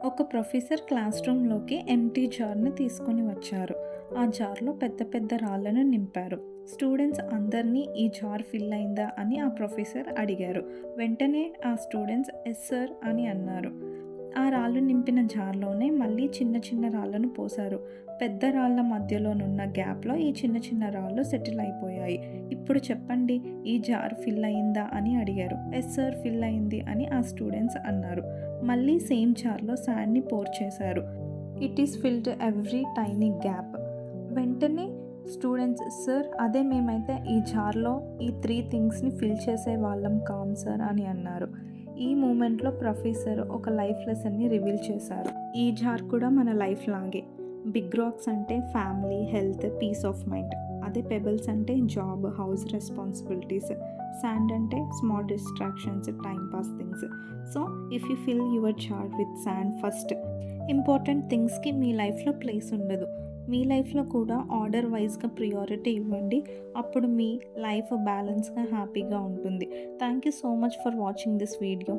ఒక professor class రూమ్‌లోకి empty జార్‌ని తీసుకొని వచ్చారు. ఆ జార్‌లో పెద్ద పెద్ద రాళ్ళను నింపారు. స్టూడెంట్స్ అందరినీ ఈ జార్ ఫిల్ అయిందా అని ఆ ప్రొఫెసర్ అడిగారు. వెంటనే ఆ స్టూడెంట్స్ యెస్ సార్ అని అన్నారు. ఆ రాళ్ళు నింపిన జార్‌లోనే మళ్ళీ చిన్న చిన్న రాళ్ళను పోశారు. పెద్ద రాళ్ళ మధ్యలోనున్న గ్యాప్‌లో ఈ చిన్న చిన్న రాళ్ళు సెటిల్ అయిపోయాయి. ఇప్పుడు చెప్పండి, ఈ జార్ ఫిల్ అయిందా అని అడిగారు. యెస్ సార్, ఫిల్ అయింది అని ఆ స్టూడెంట్స్ అన్నారు. మళ్ళీ సేమ్ జార్‌లో శాండ్‌ని పోర్ చేశారు. It is filled every tiny gap. వెంటనే స్టూడెంట్స్ సార్, అదే మేమైతే ఈ జార్‌లో ఈ 3 థింగ్స్‌ని ఫిల్ చేసేవాళ్ళం కాము సార్ అని అన్నారు. ఈ మూమెంట్‌లో ప్రొఫెసర్ ఒక లైఫ్ లెసన్‌ని రివీల్ చేశారు. ఈ జార్ కూడా మన లైఫ్ లాగే. బిగ్ రాక్స్ అంటే family, health, peace of mind. అదే పెబుల్స్ అంటే జాబ్, హౌస్ రెస్పాన్సిబిలిటీస్. శాండ్ అంటే small distractions, time pass things. So if you fill your jar with sand first, important థింగ్స్కి మీ లైఫ్లో ప్లేస్ ఉండదు. మీ లైఫ్లో కూడా ఆర్డర్ వైజ్గా ప్రియారిటీ ఇవ్వండి. అప్పుడు మీ లైఫ్ బ్యాలెన్స్గా హ్యాపీగా ఉంటుంది. Thank you so much for watching this video.